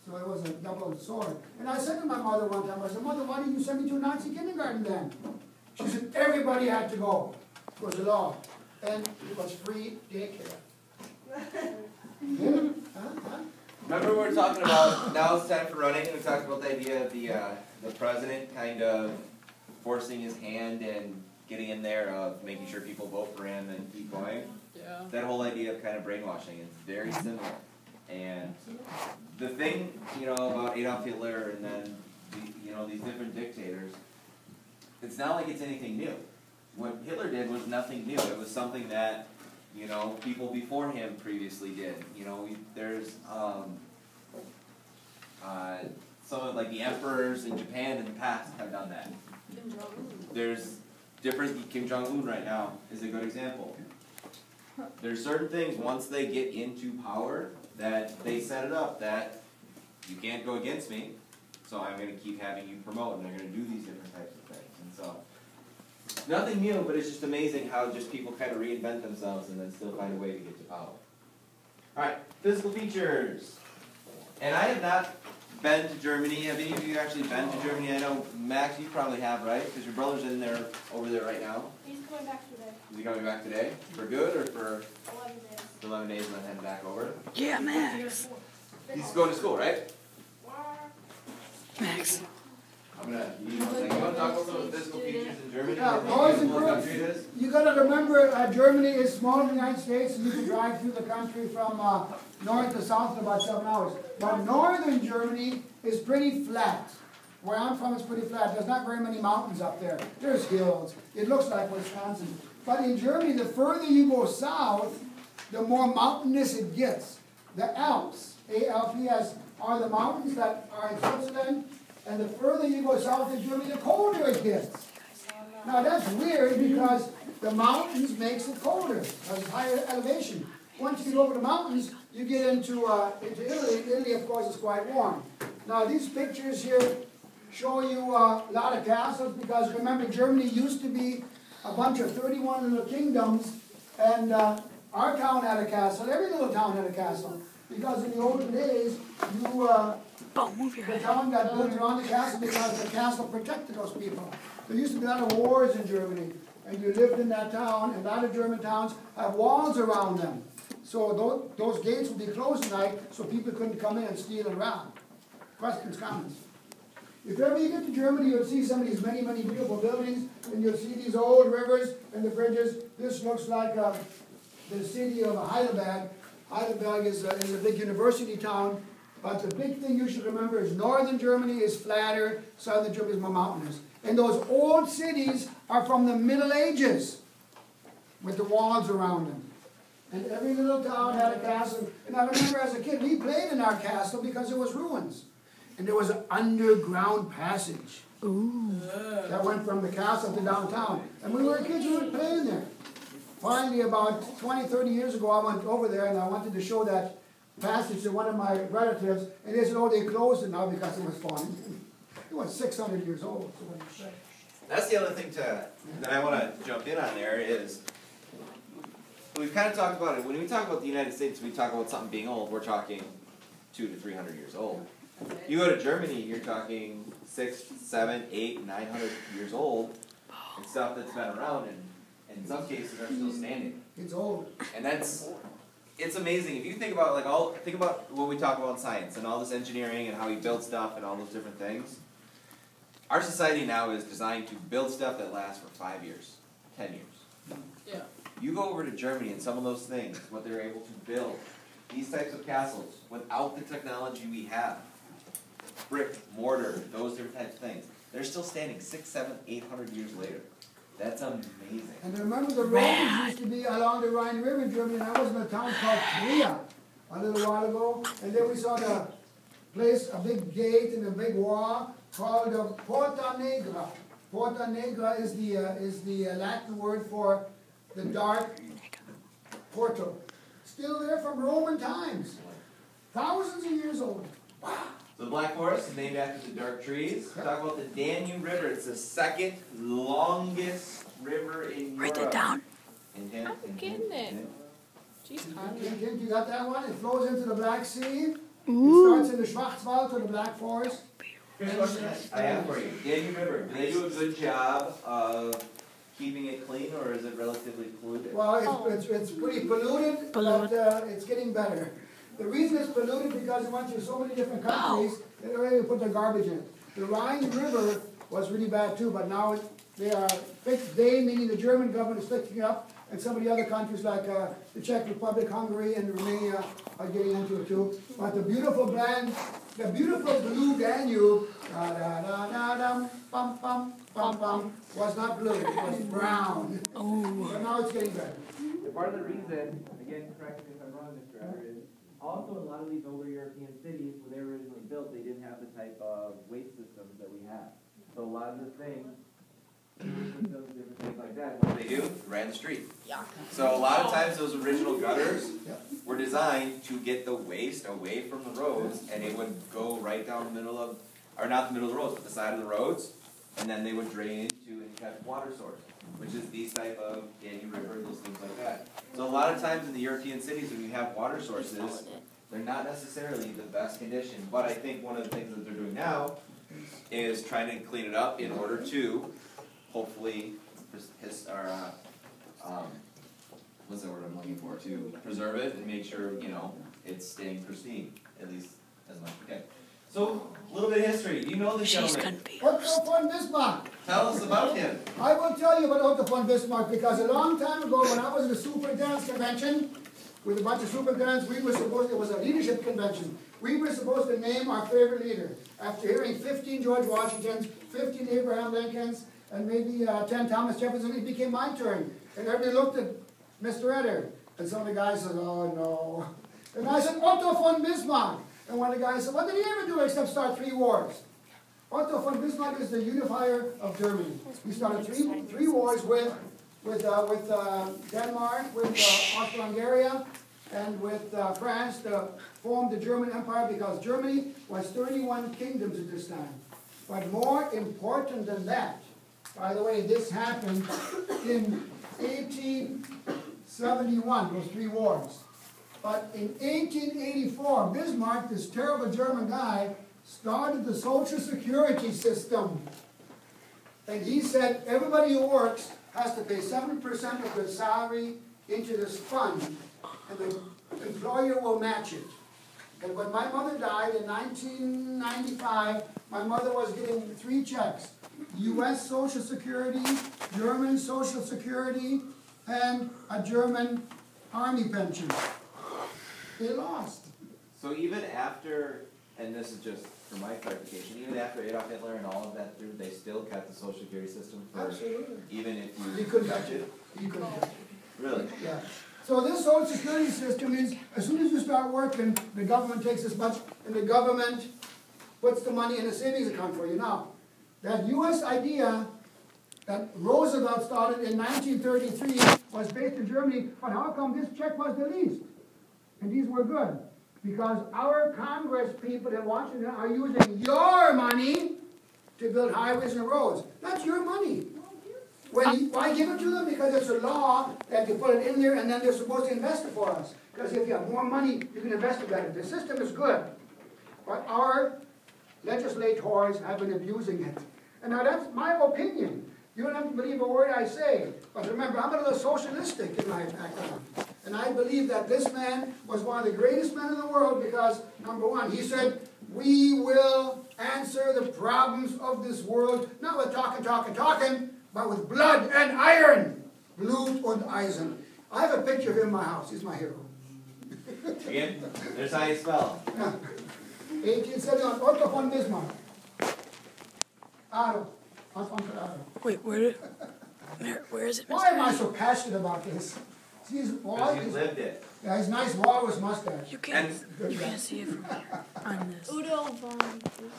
So it was a double sword. And I said to my mother one time, I said, Mother, why didn't you send me to a Nazi kindergarten then? She said, everybody had to go. It was the law. And it was free daycare. Yeah. Remember we were talking about, now it's time for running, and we talked about the idea of the president kind of forcing his hand and getting in there of making sure people vote for him and keep going. Yeah. That whole idea of kind of brainwashing is very similar. And the thing, about Adolf Hitler and then, these different dictators, it's not like it's anything new. What Hitler did was nothing new. It was something that, people before him previously did. There's some of like the emperors in Japan in the past have done that. There's different, Kim Jong-un right now is a good example. There's certain things, once they get into power, that they set it up that you can't go against me, so I'm going to keep having you promote, and they're going to do these different types of things. And so, nothing new, but it's just amazing how just people kind of reinvent themselves and then still find a way to get to power. Alright, physical features. And I have not been to Germany. Have any of you actually been to Germany? I know, Max, you probably have, right? Because your brother's over there right now. He's coming back today. Is he coming back today? For good or for 11 days. 11 days and then heading back over? Yeah, Max. He's going to school, right? Max. You want to talk about some of the physical features in Germany? Yeah, boys and girls, you got to remember Germany is smaller than the United States, and you can drive through the country from north to south in about 7 hours. But northern Germany is pretty flat. Where I'm from, it's pretty flat. There's not very many mountains up there. There's hills. It looks like Wisconsin. But in Germany, the further you go south, the more mountainous it gets. The Alps, A-L-P-S, are the mountains that are in Switzerland. And the further you go south in Germany, the colder it gets. Now that's weird because the mountains makes it colder. There's higher elevation. Once you get over the mountains, you get into Italy. Italy, of course, is quite warm. Now these pictures here show you a lot of castles because remember Germany used to be a bunch of 31 little kingdoms, and our town had a castle. Every little town had a castle because in the olden days, the town got built around the castle because the castle protected those people. There used to be a lot of wars in Germany, and you lived in that town, and a lot of German towns have walls around them. So those gates would be closed at night so people couldn't come in and steal and rob. Questions, comments? If ever you get to Germany, you'll see some of these many, many beautiful buildings, and you'll see these old rivers and the bridges. This looks like the city of Heidelberg. Heidelberg is a big university town. But the big thing you should remember is northern Germany is flatter, southern Germany is more mountainous. And those old cities are from the Middle Ages with the walls around them. And every little town had a castle. And I remember as a kid, we played in our castle because it was ruins. And there was an underground passage that went from the castle to downtown. And when we were kids, we were playing there. Finally, about 20, 30 years ago, I went over there and I wanted to show that passage to one of my relatives, and they said, oh, they closed it now because it was falling. It was 600 years old. So what do you say? That's the other thing that I want to jump in on there is, we've kind of talked about it. When we talk about the United States, we talk about something being old, we're talking 200 to 300 years old. You go to Germany, you're talking 600, 700, 800, 900 years old, and stuff that's been around, and in some cases are still standing. It's old. And it's amazing. If you think about think about what we talk about in science and all this engineering and how we build stuff and all those different things. Our society now is designed to build stuff that lasts for 5 years, 10 years. Yeah. You go over to Germany and some of those things, what they're able to build, these types of castles, without the technology we have, brick, mortar, those different types of things, they're still standing 600, 700, 800 years later. That's amazing. And remember the roads used to be along the Rhine River in Germany, and I was in a town called Trier a little while ago, and then we saw the place, a big gate and a big wall called Porta Negra. Porta Negra is the Latin word for the dark Porto. Still there from Roman times. Thousands of years old. Wow. So the Black Forest is named after the dark trees. Yep. Talk about the Danube River. It's the second longest river in Europe. Write that down. I'm getting it. Jeez, you got that one? It flows into the Black Sea, It starts in the Schwarzwald or the Black Forest. Here's a question I have for you. Danny River, do they do a good job of keeping it clean, or is it relatively polluted? Well, it's pretty polluted, but it's getting better. The reason it's polluted because it went through so many different countries that they're ready to put their garbage in. The Rhine River was really bad too, but now they are fixed. They, meaning the German government, is fixing it up, and some of the other countries like the Czech Republic, Hungary, and Romania are getting into it too. But the beautiful blue Danube, was not blue, it was brown. But now it's getting better. And part of the reason, again, correct me if I'm wrong, Mr. Etter, is also in a lot of these older European cities, when they were originally built, they didn't have the type of waste systems that we have. So a lot of the things, different things like that, what they do? Ran the street. So a lot of times those original gutters were designed to get the waste away from the roads, and it would go right down the middle of, or not the middle of the roads, but the side of the roads, and then they would drain into and catch water source, which is these type of Danny River, those things like that. So a lot of times in the European cities when you have water sources, they're not necessarily the best condition, but I think one of the things that they're doing now is trying to clean it up in order to hopefully what's the word I'm looking for? To preserve it and make sure, you know, it's staying pristine, at least as much. Okay. So, a little bit of history. Do you know this gentleman? Otto von Bismarck. Tell us about him. I will tell you about Otto von Bismarck because a long time ago when I was in the superintendent's convention with a bunch of superintendents, it was a leadership convention. We were supposed to name our favorite leader. After hearing 15 George Washingtons, 15 Abraham Lincolns, and maybe 10 Thomas Jefferson, it became my turn. And everybody looked at Mr. Etter. And some of the guys said, oh no. And I said, Otto von Bismarck. And one of the guys said, what did he ever do except start 3 wars? Otto von Bismarck is the unifier of Germany. He started three wars with Denmark, with Austria-Hungary, and with France to form the German Empire because Germany was 31 kingdoms at this time. But more important than that, by the way, this happened in 1871, those 3 wars. But in 1884, Bismarck, this terrible German guy, started the Social Security system. And he said everybody who works has to pay 7% of their salary into this fund, and the employer will match it. And when my mother died in 1995, my mother was getting 3 checks. U.S. Social Security, German Social Security, and a German Army pension. They lost. So even after, and this is just for my clarification, even after Adolf Hitler and all of that through, they still kept the Social Security system for Absolutely. Even if you couldn't touch it. You couldn't touch it. Really? Yeah. So this Social Security system is, as soon as you start working, the government takes as much, and the government puts the money in a savings account for you. Now, that U.S. idea that Roosevelt started in 1933 was based in Germany, but how come this check was the least? And these were good. Because our Congress people in Washington are using your money to build highways and roads. That's your money. Why give it to them? Because it's a law that you put it in there and then they're supposed to invest it for us. Because if you have more money, you can invest it better. The system is good. But our legislators have been abusing it. And now that's my opinion. You don't have to believe a word I say. But remember, I'm a little socialistic in my background. And I believe that this man was one of the greatest men in the world because, number one, he said, we will answer the problems of this world, not with talking, but with blood and iron. Blut und Eisen. I have a picture of him in my house. He's my hero. Again, there's how you spell. Yeah. 1871, Otto von Bismarck. Otto. Wait, where is it? Why am I so passionate about this? Because you lived it. Yeah, his nice walrus mustache. You can't see it from here. On this.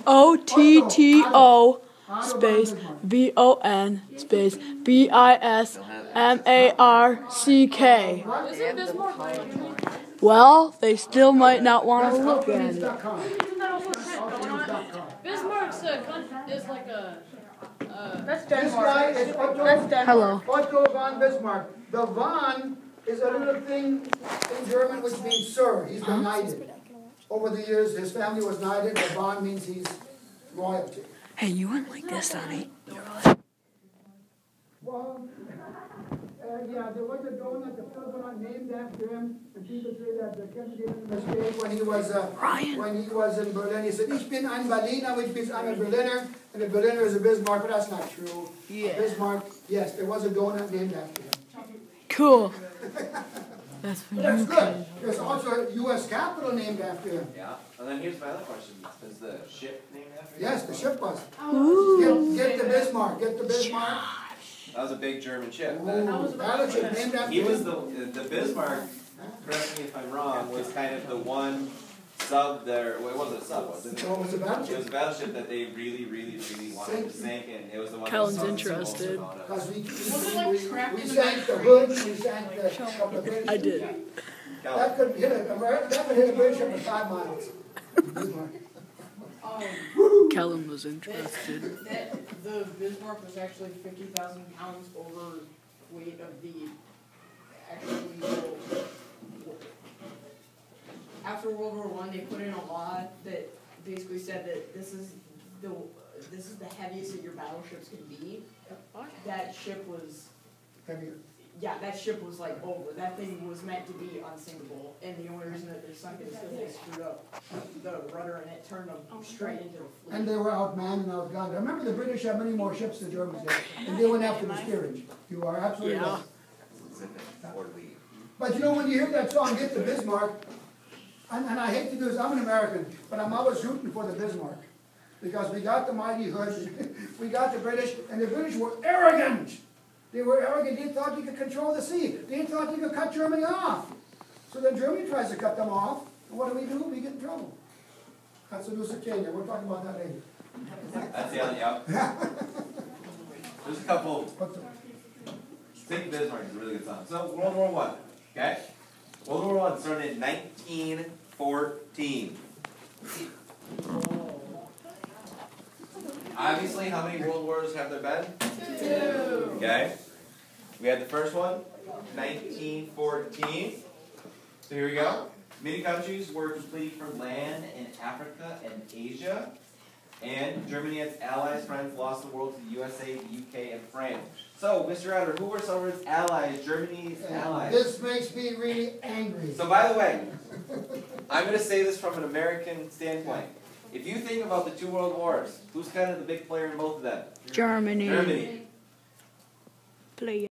Otto space VON space BISMARCK. Well, they still might not want to look at it. Bismarck's is like a. This guy is Otto. Hello. Otto von Bismarck. The von is a little thing in German which means sir. He's been knighted. over the years, his family was knighted. The bond means he's royalty. Hey, you went like this, Sonny. Well, yeah, there was a donut, the donut named after him, and people say that the Kennedy made a mistake when he was in Berlin. He said, "Ich bin ein Berliner," which means I'm a Berliner, and a Berliner is a Bismarck, but that's not true. Yeah. Bismarck, yes, there was a donut named after him. Cool. That's good. There's also a U.S. Capitol named after him. Yeah. And then here's my other question: is the ship named after him? Yes, the ship was. Ooh. Get the Bismarck. Get the Bismarck. That was a big German ship. Battleship named after He him. was the Bismarck. Correct me if I'm wrong. Was kind of the one sub there. Well, it wasn't a sub, was it? So it was a battleship. It was a battleship that they really wanted to sink, and it was the one. Kellen's that interested. Because we sank the hood, we sank the couple of British. I did. That could hit a British ship for 5 miles. Bismarck. Kellen was interested. The Bismarck was actually 50,000 pounds over weight of the actual. After World War I, they put in a law that basically said that this is the heaviest that your battleships can be. That ship was Heavier. Yeah, that ship was like over. That thing was meant to be unsinkable, and the only reason that they sunk it is because they screwed up the rudder and it turned them straight into the fleet. And they were outmanned and outgunned. I remember the British had many more ships than the Germans did, and they went after the steerage. You are absolutely right. But you know, when you hear that song, "Get the Bismarck," and I hate to do this, I'm an American, but I'm always rooting for the Bismarck. Because we got the mighty hood, we got the British, and the British were arrogant. They were arrogant. They thought you could control the sea. They thought you could cut Germany off. So then Germany tries to cut them off. And what do? We get in trouble. That's a new Kenya. We're talking about that later. That's the other, yeah. There's a couple. Think Bismarck is a really good song. So World War I, okay? World War I started in 1914. Obviously, how many world wars have there been? 2. Okay. We had the first one, 1914. So here we go. Many countries were completely from land in Africa and Asia. And Germany and its allies, friends, lost the world to the USA, the UK, and France. So, Mr. Etter, who were some of its allies, Germany's allies? This makes me really angry. So, by the way, I'm going to say this from an American standpoint. If you think about the 2 world wars, who's kind of the big player in both of them? Germany. Germany. Player.